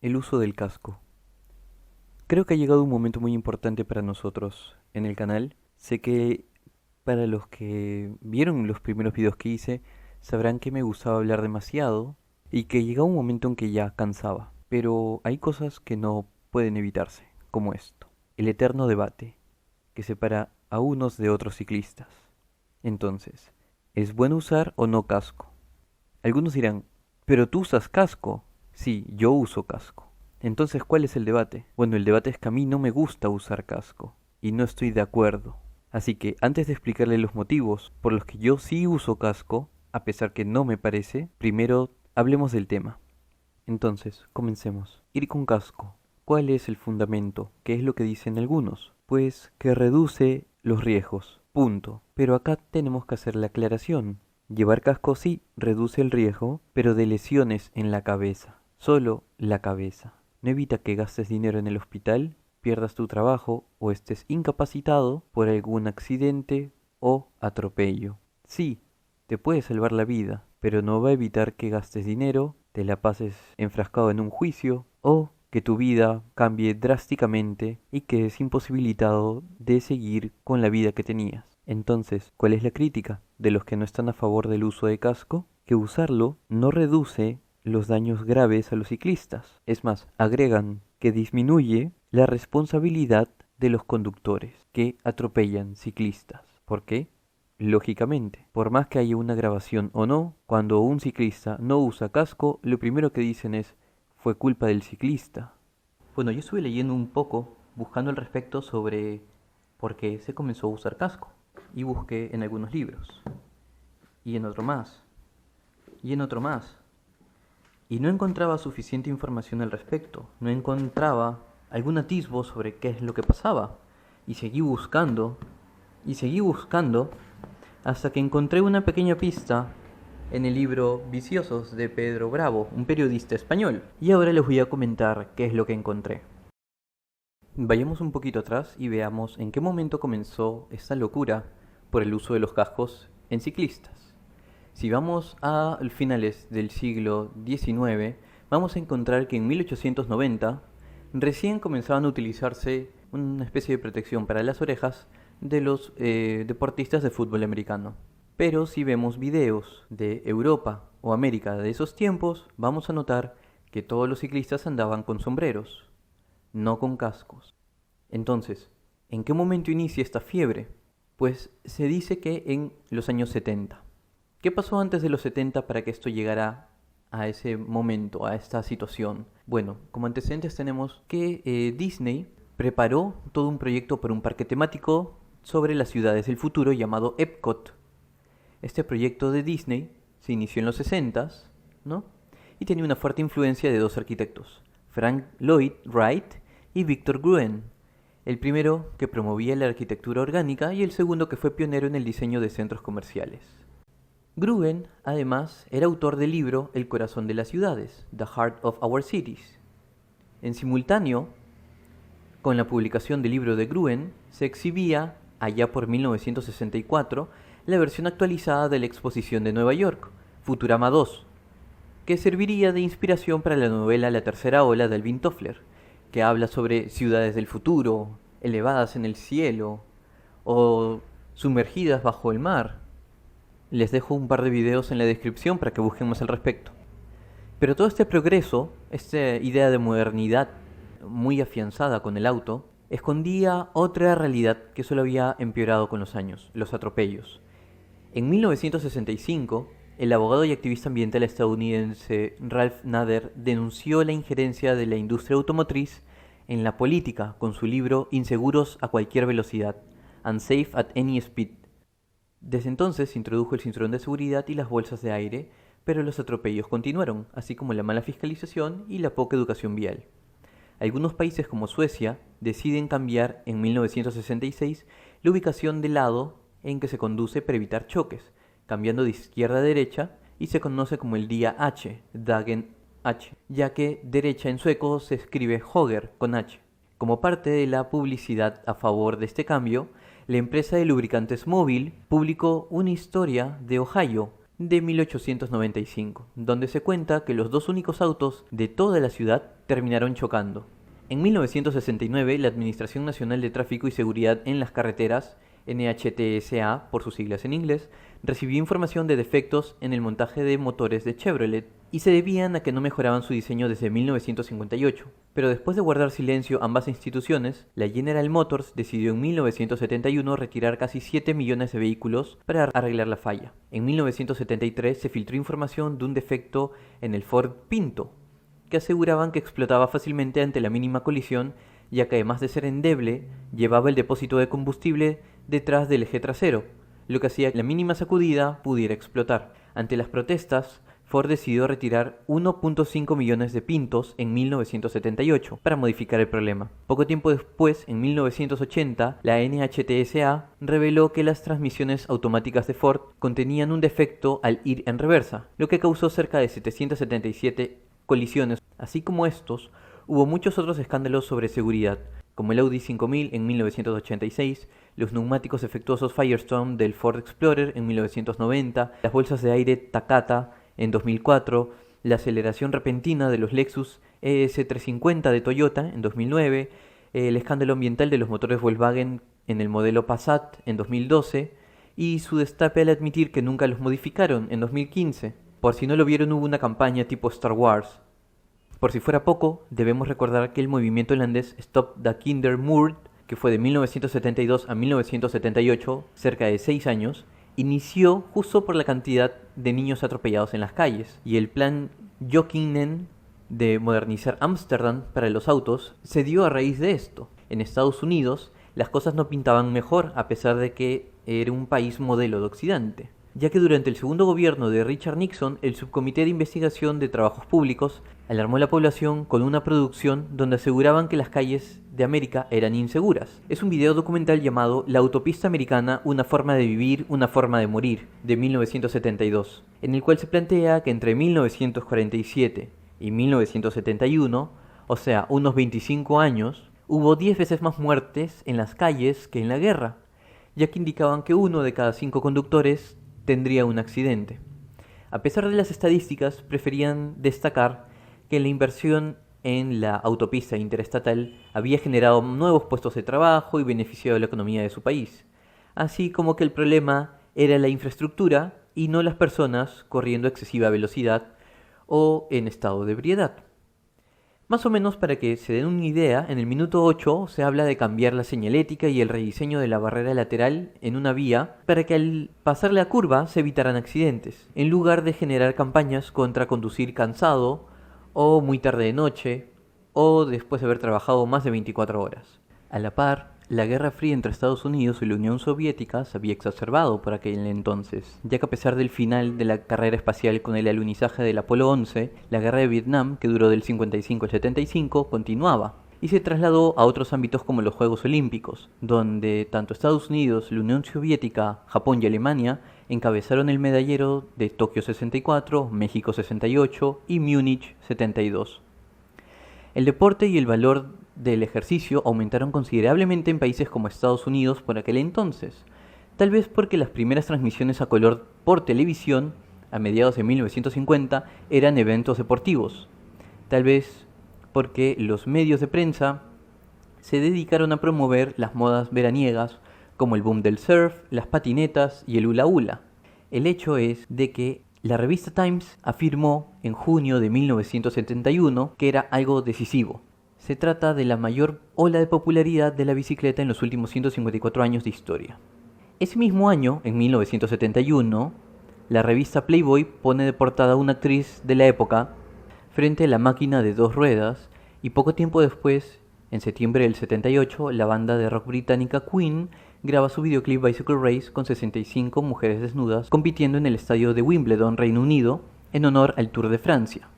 El uso del casco. Creo que ha llegado un momento muy importante para nosotros en el canal. Sé que para los que vieron los primeros videos que hice, sabrán que me gustaba hablar demasiado y que llegaba un momento en que ya cansaba. Pero hay cosas que no pueden evitarse, como esto. El eterno debate que separa a unos de otros ciclistas. Entonces, ¿es bueno usar o no casco? Algunos dirán, pero tú usas casco. Sí, yo uso casco. Entonces, ¿cuál es el debate? Bueno, el debate es que a mí no me gusta usar casco y no estoy de acuerdo. Así que antes de explicarle los motivos por los que yo sí uso casco, a pesar que no me parece, primero hablemos del tema. Entonces, comencemos. Ir con casco. ¿Cuál es el fundamento? ¿Qué es lo que dicen algunos? Pues que reduce los riesgos. Punto. Pero acá tenemos que hacer la aclaración. Llevar casco sí reduce el riesgo, pero de lesiones en la cabeza. Solo la cabeza. No evita que gastes dinero en el hospital, pierdas tu trabajo o estés incapacitado por algún accidente o atropello. Sí, te puede salvar la vida, pero no va a evitar que gastes dinero, te la pases enfrascado en un juicio o que tu vida cambie drásticamente y quedes imposibilitado de seguir con la vida que tenías. Entonces, ¿cuál es la crítica de los que no están a favor del uso de casco? Que usarlo no reduce los daños graves a los ciclistas. Es más, agregan que disminuye la responsabilidad de los conductores que atropellan ciclistas. ¿Por qué? Lógicamente, por más que haya una grabación o no, cuando un ciclista no usa casco, lo primero que dicen es, fue culpa del ciclista. Bueno, yo estuve leyendo un poco, buscando al respecto sobre por qué se comenzó a usar casco. Y busqué en algunos libros, y en otro más, y en otro más. Y no encontraba suficiente información al respecto, no encontraba algún atisbo sobre qué es lo que pasaba. Y seguí buscando, hasta que encontré una pequeña pista en el libro Viciosos de Pedro Bravo, un periodista español. Y ahora les voy a comentar qué es lo que encontré. Vayamos un poquito atrás y veamos en qué momento comenzó esta locura por el uso de los cascos en ciclistas. Si vamos a finales del siglo XIX, vamos a encontrar que en 1890 recién comenzaban a utilizarse una especie de protección para las orejas de los deportistas de fútbol americano. Pero si vemos videos de Europa o América de esos tiempos, vamos a notar que todos los ciclistas andaban con sombreros, no con cascos. Entonces, ¿en qué momento inicia esta fiebre? Pues se dice que en los años 70. ¿Qué pasó antes de los 70 para que esto llegara a ese momento, a esta situación? Bueno, como antecedentes tenemos que Disney preparó todo un proyecto para un parque temático sobre las ciudades del futuro llamado Epcot. Este proyecto de Disney se inició en los 60, ¿no? Y tenía una fuerte influencia de dos arquitectos, Frank Lloyd Wright y Victor Gruen. El primero que promovía la arquitectura orgánica y el segundo que fue pionero en el diseño de centros comerciales. Gruen, además, era autor del libro El corazón de las ciudades, The Heart of Our Cities. En simultáneo, con la publicación del libro de Gruen, se exhibía, allá por 1964, la versión actualizada de la exposición de Nueva York, Futurama 2, que serviría de inspiración para la novela La tercera ola de Alvin Toffler, que habla sobre ciudades del futuro, elevadas en el cielo o sumergidas bajo el mar. Les dejo un par de videos en la descripción para que busquen más al respecto. Pero todo este progreso, esta idea de modernidad muy afianzada con el auto, escondía otra realidad que solo había empeorado con los años, los atropellos. En 1965, el abogado y activista ambiental estadounidense Ralph Nader denunció la injerencia de la industria automotriz en la política con su libro Inseguros a cualquier velocidad, Unsafe at Any Speed. Desde entonces se introdujo el cinturón de seguridad y las bolsas de aire, pero los atropellos continuaron, así como la mala fiscalización y la poca educación vial. Algunos países como Suecia deciden cambiar en 1966 la ubicación del lado en que se conduce para evitar choques, cambiando de izquierda a derecha y se conoce como el día H, Dagen H, ya que derecha en sueco se escribe Höger con H. Como parte de la publicidad a favor de este cambio, la empresa de lubricantes Mobil publicó una historia de Ohio de 1895, donde se cuenta que los dos únicos autos de toda la ciudad terminaron chocando. En 1969, la Administración Nacional de Tráfico y Seguridad en las Carreteras, NHTSA por sus siglas en inglés, recibió información de defectos en el montaje de motores de Chevrolet y se debían a que no mejoraban su diseño desde 1958. Pero después de guardar silencio ambas instituciones, la General Motors decidió en 1971 retirar casi 7 millones de vehículos para arreglar la falla. En 1973 se filtró información de un defecto en el Ford Pinto, que aseguraban que explotaba fácilmente ante la mínima colisión, ya que además de ser endeble, llevaba el depósito de combustible detrás del eje trasero, lo que hacía que la mínima sacudida pudiera explotar. Ante las protestas, Ford decidió retirar 1.5 millones de Pintos en 1978 para modificar el problema. Poco tiempo después, en 1980, la NHTSA reveló que las transmisiones automáticas de Ford contenían un defecto al ir en reversa, lo que causó cerca de 777 colisiones. Así como estos, hubo muchos otros escándalos sobre seguridad, como el Audi 5000 en 1986, los neumáticos defectuosos Firestone del Ford Explorer en 1990, las bolsas de aire Takata en 2004, la aceleración repentina de los Lexus ES350 de Toyota en 2009, el escándalo ambiental de los motores Volkswagen en el modelo Passat en 2012 y su destape al admitir que nunca los modificaron en 2015. Por si no lo vieron, hubo una campaña tipo Star Wars. Por si fuera poco, debemos recordar que el movimiento holandés Stop the Kindermoord, que fue de 1972 a 1978, cerca de 6 años, inició justo por la cantidad de niños atropellados en las calles, y el plan Jokinen de modernizar Ámsterdam para los autos se dio a raíz de esto. En Estados Unidos, las cosas no pintaban mejor a pesar de que era un país modelo de Occidente, ya que durante el segundo gobierno de Richard Nixon, el Subcomité de Investigación de Trabajos Públicos alarmó a la población con una producción donde aseguraban que las calles de América eran inseguras. Es un video documental llamado La autopista americana, una forma de vivir, una forma de morir, de 1972, en el cual se plantea que entre 1947 y 1971, o sea, unos 25 años, hubo 10 veces más muertes en las calles que en la guerra, ya que indicaban que 1 de cada 5 conductores tendría un accidente. A pesar de las estadísticas, preferían destacar que la inversión en la autopista interestatal había generado nuevos puestos de trabajo y beneficiado a la economía de su país, así como que el problema era la infraestructura y no las personas corriendo a excesiva velocidad o en estado de ebriedad. Más o menos para que se den una idea, en el minuto 8 se habla de cambiar la señalética y el rediseño de la barrera lateral en una vía para que al pasar la curva se evitaran accidentes, en lugar de generar campañas contra conducir cansado o muy tarde de noche o después de haber trabajado más de 24 horas. A la par, la Guerra Fría entre Estados Unidos y la Unión Soviética se había exacerbado por aquel entonces, ya que a pesar del final de la carrera espacial con el alunizaje del Apolo 11, la Guerra de Vietnam, que duró del 55 al 75, continuaba y se trasladó a otros ámbitos como los Juegos Olímpicos, donde tanto Estados Unidos, la Unión Soviética, Japón y Alemania encabezaron el medallero de Tokio 64, México 68 y Múnich 72. El deporte y el valor del ejercicio aumentaron considerablemente en países como Estados Unidos por aquel entonces, tal vez porque las primeras transmisiones a color por televisión, a mediados de 1950, eran eventos deportivos, tal vez porque los medios de prensa se dedicaron a promover las modas veraniegas como el boom del surf, las patinetas y el hula hula. El hecho es de que la revista Times afirmó en junio de 1971 que era algo decisivo. Se trata de la mayor ola de popularidad de la bicicleta en los últimos 154 años de historia. Ese mismo año, en 1971, la revista Playboy pone de portada a una actriz de la época frente a la máquina de 2 ruedas y poco tiempo después, en septiembre del 78, la banda de rock británica Queen graba su videoclip Bicycle Race con 65 mujeres desnudas compitiendo en el estadio de Wimbledon, Reino Unido, en honor al Tour de Francia.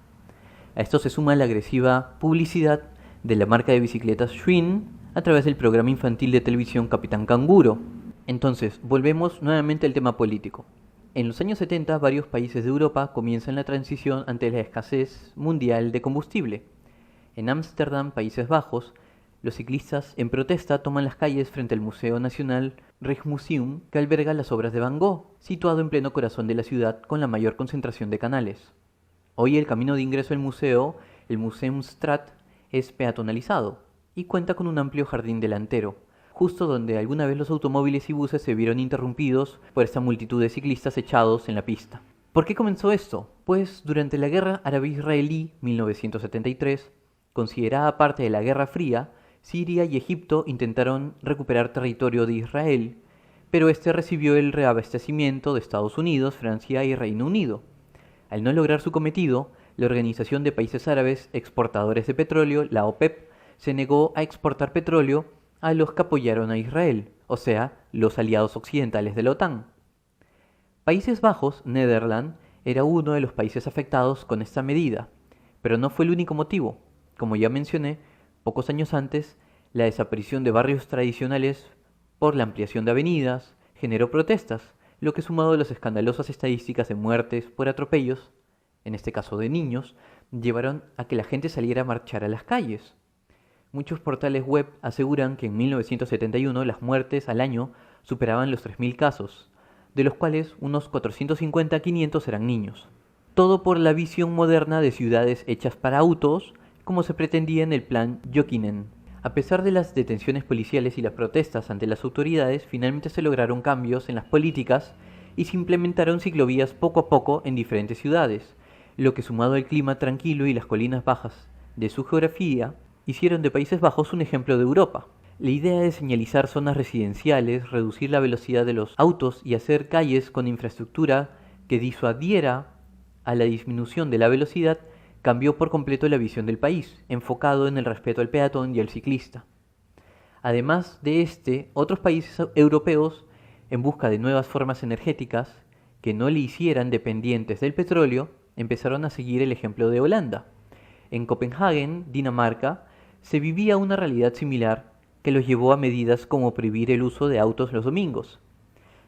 A esto se suma la agresiva publicidad de la marca de bicicletas Schwinn a través del programa infantil de televisión Capitán Canguro. Entonces, volvemos nuevamente al tema político. En los años 70, varios países de Europa comienzan la transición ante la escasez mundial de combustible. En Ámsterdam, Países Bajos, los ciclistas en protesta toman las calles frente al Museo Nacional Rijksmuseum, que alberga las obras de Van Gogh, situado en pleno corazón de la ciudad con la mayor concentración de canales. Hoy el camino de ingreso al museo, el Museumstraat, es peatonalizado y cuenta con un amplio jardín delantero, justo donde alguna vez los automóviles y buses se vieron interrumpidos por esta multitud de ciclistas echados en la pista. ¿Por qué comenzó esto? Pues durante la Guerra Árabe-Israelí 1973, considerada parte de la Guerra Fría, Siria y Egipto intentaron recuperar territorio de Israel, pero este recibió el reabastecimiento de Estados Unidos, Francia y Reino Unido. Al no lograr su cometido, la Organización de Países Árabes Exportadores de Petróleo, la OPEP, se negó a exportar petróleo a los que apoyaron a Israel, o sea, los aliados occidentales de la OTAN. Países Bajos, Netherlands, era uno de los países afectados con esta medida, pero no fue el único motivo. Como ya mencioné, pocos años antes, la desaparición de barrios tradicionales por la ampliación de avenidas generó protestas, lo que sumado a las escandalosas estadísticas de muertes por atropellos, en este caso de niños, llevaron a que la gente saliera a marchar a las calles. Muchos portales web aseguran que en 1971 las muertes al año superaban los 3.000 casos, de los cuales unos 450 a 500 eran niños. Todo por la visión moderna de ciudades hechas para autos, como se pretendía en el plan Jokinen. A pesar de las detenciones policiales y las protestas ante las autoridades, finalmente se lograron cambios en las políticas y se implementaron ciclovías poco a poco en diferentes ciudades, lo que sumado al clima tranquilo y las colinas bajas de su geografía, hicieron de Países Bajos un ejemplo de Europa. La idea de señalizar zonas residenciales, reducir la velocidad de los autos y hacer calles con infraestructura que disuadiera a la disminución de la velocidad cambió por completo la visión del país, enfocado en el respeto al peatón y al ciclista. Además de otros países europeos, en busca de nuevas formas energéticas que no le hicieran dependientes del petróleo, empezaron a seguir el ejemplo de Holanda. En Copenhague, Dinamarca, se vivía una realidad similar que los llevó a medidas como prohibir el uso de autos los domingos.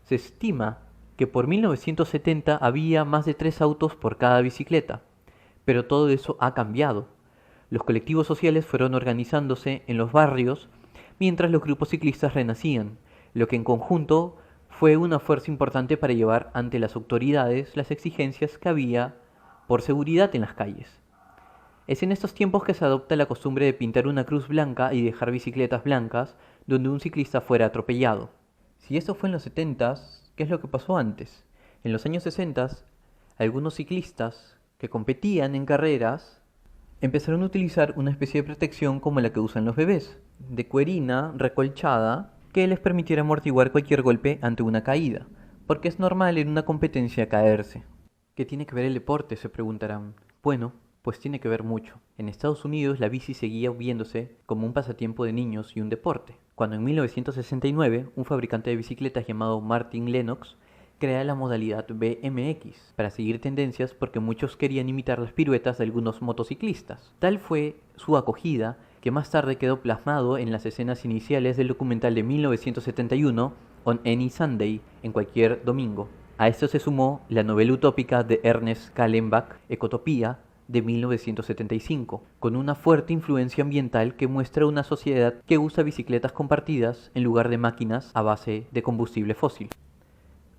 Se estima que por 1970 había más de 3 autos por cada bicicleta, pero todo eso ha cambiado. Los colectivos sociales fueron organizándose en los barrios mientras los grupos ciclistas renacían, lo que en conjunto fue una fuerza importante para llevar ante las autoridades las exigencias que había por seguridad en las calles. Es en estos tiempos que se adopta la costumbre de pintar una cruz blanca y dejar bicicletas blancas donde un ciclista fuera atropellado. Si esto fue en los 70s, ¿qué es lo que pasó antes? En los años 60, algunos ciclistas que competían en carreras empezaron a utilizar una especie de protección como la que usan los bebés, de cuerina recolchada que les permitiera amortiguar cualquier golpe ante una caída, porque es normal en una competencia caerse. ¿Qué tiene que ver el deporte?, se preguntarán. Bueno, pues tiene que ver mucho. En Estados Unidos la bici seguía viéndose como un pasatiempo de niños y un deporte, cuando en 1969 un fabricante de bicicletas llamado Martin Lennox crea la modalidad BMX para seguir tendencias porque muchos querían imitar las piruetas de algunos motociclistas. Tal fue su acogida que más tarde quedó plasmado en las escenas iniciales del documental de 1971 On Any Sunday, en cualquier domingo. A esto se sumó la novela utópica de Ernest Callenbach, Ecotopía, de 1975, con una fuerte influencia ambiental que muestra una sociedad que usa bicicletas compartidas en lugar de máquinas a base de combustible fósil.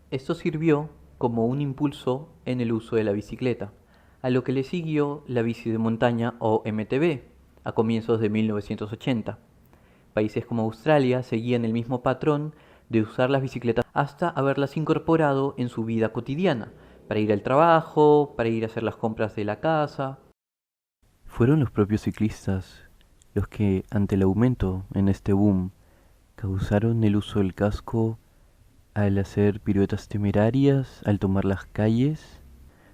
Esto sirvió como un impulso en el uso de la bicicleta, a lo que le siguió la bici de montaña o MTB a comienzos de 1980. Países como Australia seguían el mismo patrón de usar las bicicletas hasta haberlas incorporado en su vida cotidiana, para ir al trabajo, para ir a hacer las compras de la casa. Fueron los propios ciclistas los que, ante el aumento en este boom, causaron el uso del casco al hacer piruetas temerarias, al tomar las calles,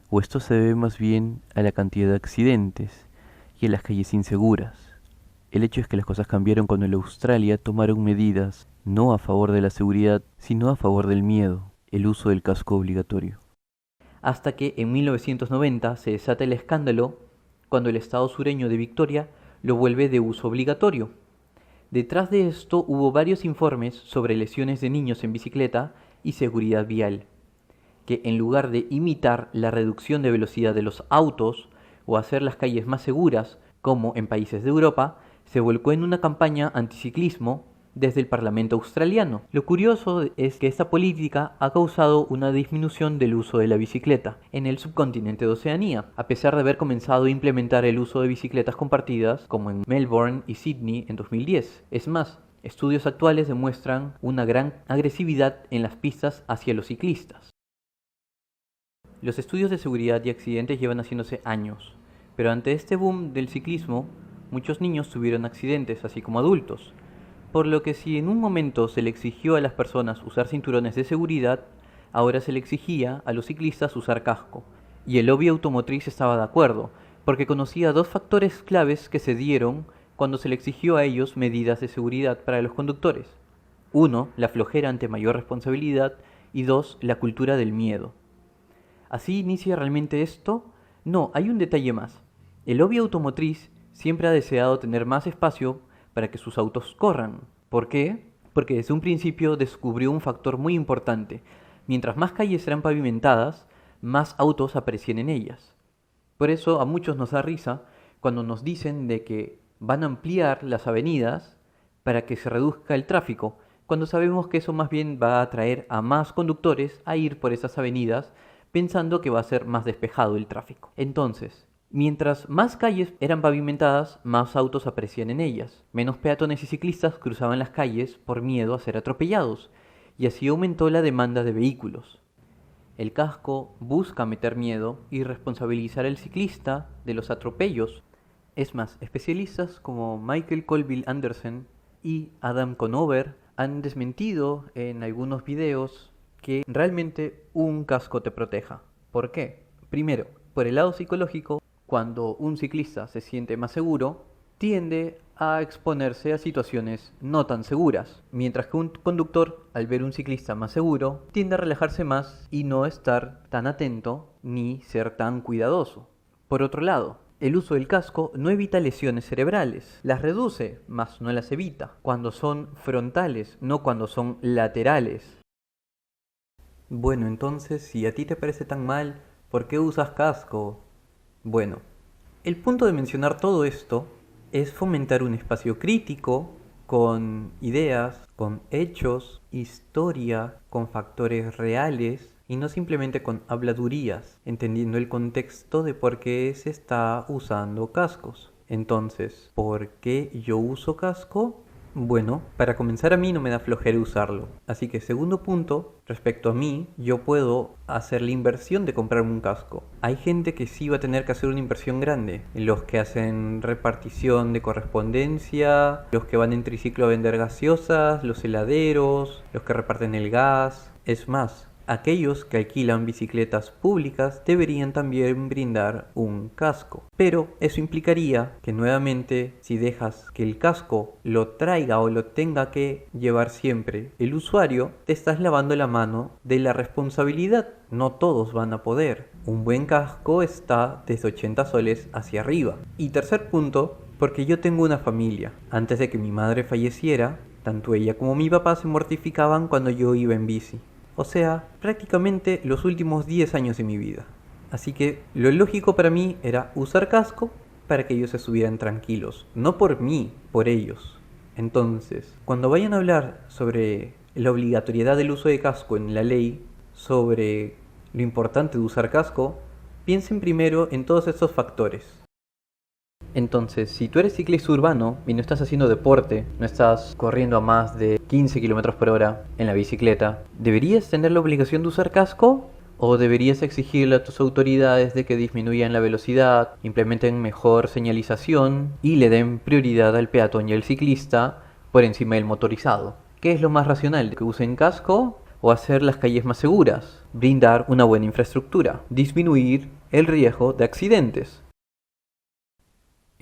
o esto se debe más bien a la cantidad de accidentes y a las calles inseguras. El hecho es que las cosas cambiaron cuando en Australia tomaron medidas no a favor de la seguridad, sino a favor del miedo, el uso del casco obligatorio. Hasta que en 1990 se desata el escándalo cuando el estado sureño de Victoria lo vuelve de uso obligatorio. Detrás de esto hubo varios informes sobre lesiones de niños en bicicleta y seguridad vial, que en lugar de imitar la reducción de velocidad de los autos o hacer las calles más seguras, como en países de Europa, se volcó en una campaña anticiclismo desde el Parlamento australiano. Lo curioso es que esta política ha causado una disminución del uso de la bicicleta en el subcontinente de Oceanía, a pesar de haber comenzado a implementar el uso de bicicletas compartidas como en Melbourne y Sydney en 2010. Es más, estudios actuales demuestran una gran agresividad en las pistas hacia los ciclistas. Los estudios de seguridad y accidentes llevan haciéndose años, pero ante este boom del ciclismo, muchos niños tuvieron accidentes, así como adultos. Por lo que si en un momento se le exigió a las personas usar cinturones de seguridad, ahora se le exigía a los ciclistas usar casco. Y el lobby automotriz estaba de acuerdo, porque conocía dos factores claves que se dieron cuando se le exigió a ellos medidas de seguridad para los conductores. Uno, la flojera ante mayor responsabilidad, y dos, la cultura del miedo. ¿Así inicia realmente esto? No, hay un detalle más. El lobby automotriz siempre ha deseado tener más espacio para que sus autos corran. ¿Por qué? Porque desde un principio descubrió un factor muy importante. Mientras más calles eran pavimentadas, más autos aparecían en ellas. Por eso a muchos nos da risa cuando nos dicen de que van a ampliar las avenidas para que se reduzca el tráfico, cuando sabemos que eso más bien va a atraer a más conductores a ir por esas avenidas pensando que va a ser más despejado el tráfico. Entonces, mientras más calles eran pavimentadas, más autos aparecían en ellas. Menos peatones y ciclistas cruzaban las calles por miedo a ser atropellados, y así aumentó la demanda de vehículos. El casco busca meter miedo y responsabilizar al ciclista de los atropellos. Es más, especialistas como Michael Colville Anderson y Adam Conover han desmentido en algunos videos que realmente un casco te proteja. ¿Por qué? Primero, por el lado psicológico, cuando un ciclista se siente más seguro, tiende a exponerse a situaciones no tan seguras, mientras que un conductor, al ver un ciclista más seguro, tiende a relajarse más y no estar tan atento ni ser tan cuidadoso. Por otro lado, el uso del casco no evita lesiones cerebrales, las reduce, mas no las evita, cuando son frontales, no cuando son laterales. Bueno, entonces, si a ti te parece tan mal, ¿por qué usas casco? Bueno, el punto de mencionar todo esto es fomentar un espacio crítico con ideas, con hechos, historia, con factores reales y no simplemente con habladurías, entendiendo el contexto de por qué se está usando cascos. Entonces, ¿por qué yo uso casco? Bueno, para comenzar a mí no me da flojera usarlo. Así que segundo punto, respecto a mí, yo puedo hacer la inversión de comprarme un casco. Hay gente que sí va a tener que hacer una inversión grande. Los que hacen repartición de correspondencia, los que van en triciclo a vender gaseosas, los heladeros, los que reparten el gas. Es más, aquellos que alquilan bicicletas públicas deberían también brindar un casco. Pero eso implicaría que nuevamente, si dejas que el casco lo traiga o lo tenga que llevar siempre el usuario, te estás lavando la mano de la responsabilidad. No todos van a poder. Un buen casco está desde 80 soles hacia arriba. Y tercer punto, porque yo tengo una familia. Antes de que mi madre falleciera, tanto ella como mi papá se mortificaban cuando yo iba en bici. O sea, prácticamente los últimos 10 años de mi vida. Así que lo lógico para mí era usar casco para que ellos estuvieran tranquilos. No por mí, por ellos. Entonces, cuando vayan a hablar sobre la obligatoriedad del uso de casco en la ley, sobre lo importante de usar casco, piensen primero en todos estos factores. Entonces, si tú eres ciclista urbano y no estás haciendo deporte, no estás corriendo a más de 15 km por hora en la bicicleta, ¿deberías tener la obligación de usar casco? ¿O deberías exigirle a tus autoridades de que disminuyan la velocidad, implementen mejor señalización y le den prioridad al peatón y al ciclista por encima del motorizado? ¿Qué es lo más racional? ¿Que usen casco o hacer las calles más seguras? Brindar una buena infraestructura, disminuir el riesgo de accidentes.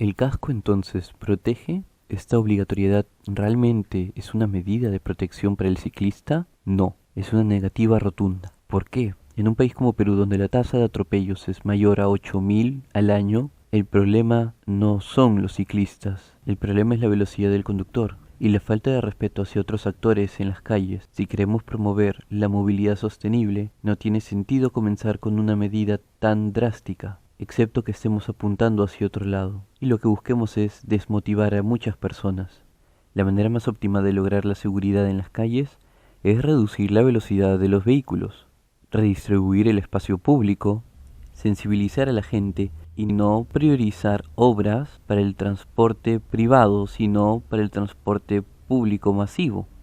¿El casco entonces protege? ¿Esta obligatoriedad realmente es una medida de protección para el ciclista? No, es una negativa rotunda. ¿Por qué? En un país como Perú, donde la tasa de atropellos es mayor a 8.000 al año, el problema no son los ciclistas, el problema es la velocidad del conductor y la falta de respeto hacia otros actores en las calles. Si queremos promover la movilidad sostenible, no tiene sentido comenzar con una medida tan drástica, excepto que estemos apuntando hacia otro lado, y lo que busquemos es desmotivar a muchas personas. La manera más óptima de lograr la seguridad en las calles es reducir la velocidad de los vehículos, redistribuir el espacio público, sensibilizar a la gente y no priorizar obras para el transporte privado, sino para el transporte público masivo.